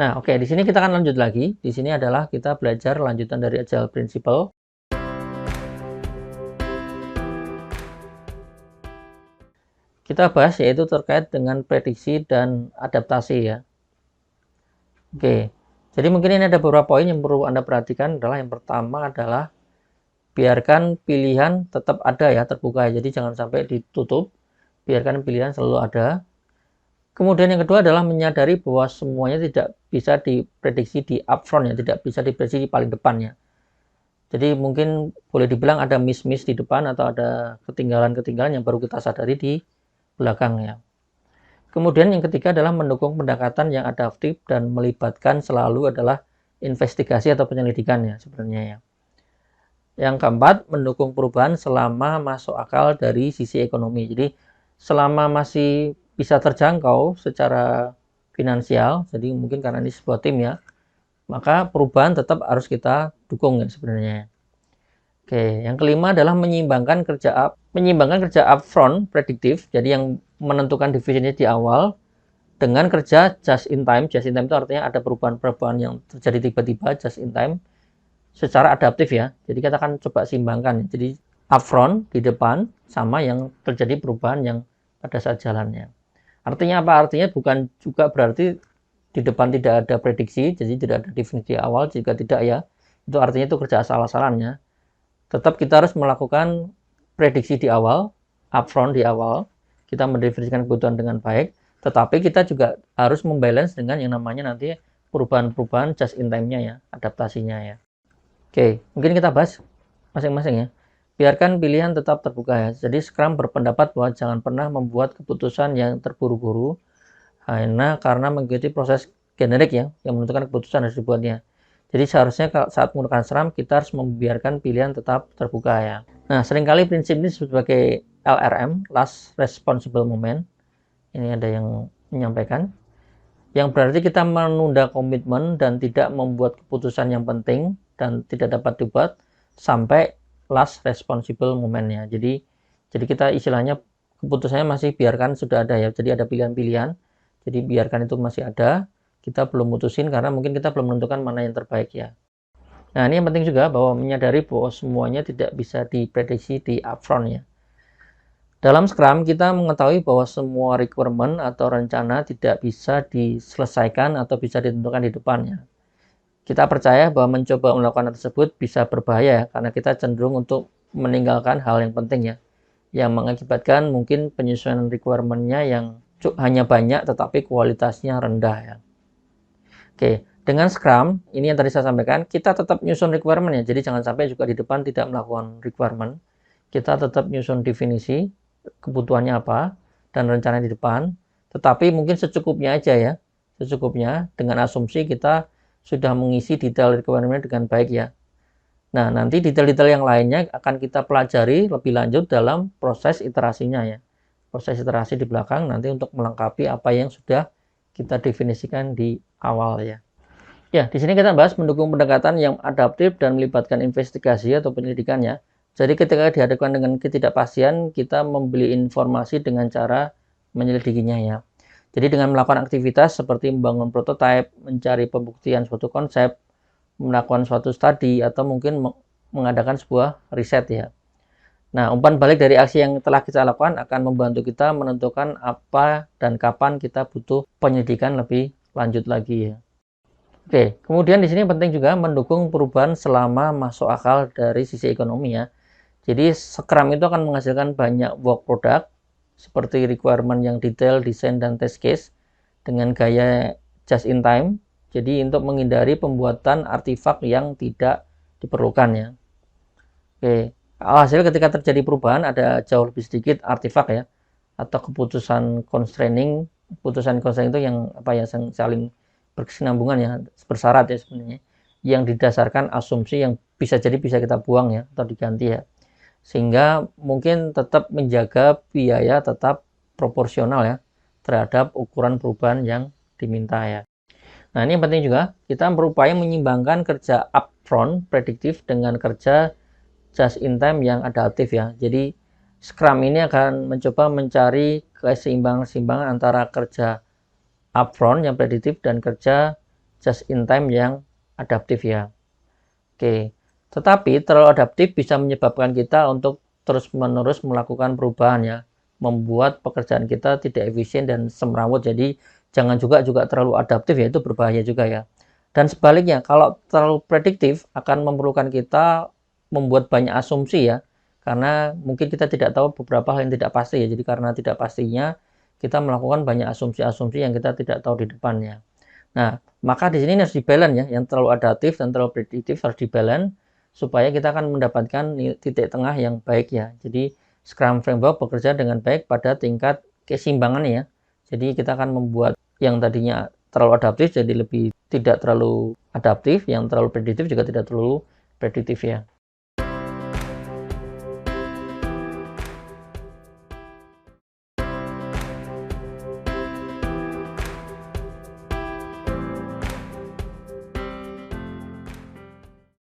Nah, oke, di sini kita akan lanjut lagi. Di sini adalah kita belajar lanjutan dari Agile Principle. Kita bahas yaitu terkait dengan prediksi dan adaptasi ya. Oke, jadi mungkin ini ada beberapa poin yang perlu Anda perhatikan. Adalah yang pertama adalah biarkan pilihan tetap ada ya, terbuka ya. Jadi jangan sampai ditutup, biarkan pilihan selalu ada. Kemudian yang kedua adalah menyadari bahwa semuanya tidak bisa diprediksi di upfront ya, tidak bisa diprediksi di paling depan ya. Jadi mungkin boleh dibilang ada miss-miss di depan atau ada ketinggalan-ketinggalan yang baru kita sadari di belakang ya. Kemudian yang ketiga adalah mendukung pendekatan yang adaptif dan melibatkan selalu adalah investigasi atau penyelidikan ya sebenarnya ya. Yang keempat, mendukung perubahan selama masuk akal dari sisi ekonomi. Jadi selama masih bisa terjangkau secara finansial, jadi mungkin karena ini sebuah tim ya, maka perubahan tetap harus kita dukung ya sebenarnya. Oke, yang kelima adalah menyimbangkan kerja upfront prediktif, jadi yang menentukan divisinya di awal dengan kerja just in time. Just in time itu artinya ada perubahan-perubahan yang terjadi tiba-tiba just in time secara adaptif ya. Jadi kita akan coba simbangkan. Jadi upfront di depan sama yang terjadi perubahan yang pada saat jalannya. Artinya apa? Artinya bukan juga berarti di depan tidak ada prediksi, jadi tidak ada definisi awal, jika tidak ya, itu artinya itu kerja asal-asalannya. Tetap kita harus melakukan prediksi di awal, upfront di awal, kita mendefinisikan kebutuhan dengan baik, tetapi kita juga harus membalance dengan yang namanya nanti perubahan-perubahan just in time-nya ya, adaptasinya ya. Oke, mungkin kita bahas masing-masing ya. Biarkan pilihan tetap terbuka ya. Jadi Scrum berpendapat bahwa jangan pernah membuat keputusan yang terburu-buru hanya karena mengikuti proses generik ya, yang menentukan keputusan harus dibuatnya. Jadi seharusnya saat menggunakan Scrum kita harus membiarkan pilihan tetap terbuka ya. Nah, seringkali prinsip ini sebagai LRM, Last Responsible Moment. Ini ada yang menyampaikan. Yang berarti kita menunda komitmen dan tidak membuat keputusan yang penting dan tidak dapat dibuat sampai last responsible momennya. Jadi kita istilahnya keputusannya masih biarkan sudah ada ya. Jadi ada pilihan-pilihan. Jadi biarkan itu masih ada. Kita belum mutusin karena mungkin kita belum menentukan mana yang terbaik ya. Nah, ini yang penting juga bahwa menyadari bahwa semuanya tidak bisa diprediksi di upfront ya. Dalam Scrum kita mengetahui bahwa semua requirement atau rencana tidak bisa diselesaikan atau bisa ditentukan di depannya. Kita percaya bahwa mencoba melakukan hal tersebut bisa berbahaya karena kita cenderung untuk meninggalkan hal yang penting ya, yang mengakibatkan mungkin penyesuaian requirement-nya yang hanya banyak tetapi kualitasnya rendah ya. Oke, dengan Scrum ini yang tadi saya sampaikan, kita tetap nyusun requirement ya, jadi jangan sampai juga di depan tidak melakukan requirement. Kita tetap nyusun definisi kebutuhannya apa dan rencana di depan, tetapi mungkin secukupnya aja ya, secukupnya dengan asumsi kita sudah mengisi detail requirement dengan baik ya. Nah, nanti detail-detail yang lainnya akan kita pelajari lebih lanjut dalam proses iterasinya ya. Proses iterasi di belakang nanti untuk melengkapi apa yang sudah kita definisikan di awal ya. Ya, di sini kita bahas mendukung pendekatan yang adaptif dan melibatkan investigasi atau penyelidikan ya. Jadi ketika dihadapkan dengan ketidakpastian, kita membeli informasi dengan cara menyelidikinya ya. Jadi dengan melakukan aktivitas seperti membangun prototipe, mencari pembuktian suatu konsep, melakukan suatu studi, atau mungkin mengadakan sebuah riset ya. Nah, umpan balik dari aksi yang telah kita lakukan akan membantu kita menentukan apa dan kapan kita butuh penyelidikan lebih lanjut lagi ya. Oke, kemudian di sini penting juga mendukung perubahan selama masuk akal dari sisi ekonomi ya. Jadi Scrum itu akan menghasilkan banyak work product seperti requirement yang detail, desain, dan test case dengan gaya just in time. Jadi untuk menghindari pembuatan artefak yang tidak diperlukan ya. Oke, alhasil ketika terjadi perubahan ada jauh lebih sedikit artefak ya, atau keputusan constraining itu yang apa ya, saling berkesinambungan ya, bersyarat ya sebenarnya, yang didasarkan asumsi yang bisa jadi bisa kita buang ya atau diganti ya. Sehingga mungkin tetap menjaga biaya tetap proporsional ya terhadap ukuran perubahan yang diminta ya. Nah, ini yang penting juga, kita berupaya menyimbangkan kerja upfront prediktif dengan kerja just in time yang adaptif ya. Jadi Scrum ini akan mencoba mencari keseimbangan antara kerja upfront yang prediktif dan kerja just in time yang adaptif ya. Oke, tetapi terlalu adaptif bisa menyebabkan kita untuk terus-menerus melakukan perubahan ya, membuat pekerjaan kita tidak efisien dan semrawut. Jadi jangan juga terlalu adaptif ya, itu berbahaya juga ya. Dan sebaliknya, kalau terlalu prediktif akan memerlukan kita membuat banyak asumsi ya, karena mungkin kita tidak tahu beberapa hal yang tidak pasti ya. Jadi karena tidak pastinya, kita melakukan banyak asumsi-asumsi yang kita tidak tahu di depannya. Nah, maka di sini harus dibalance ya, yang terlalu adaptif dan terlalu prediktif harus dibalance supaya kita akan mendapatkan titik tengah yang baik ya. Jadi Scrum Framework bekerja dengan baik pada tingkat keseimbangan ya. Jadi kita akan membuat yang tadinya terlalu adaptif jadi lebih tidak terlalu adaptif, yang terlalu prediktif juga tidak terlalu prediktif ya.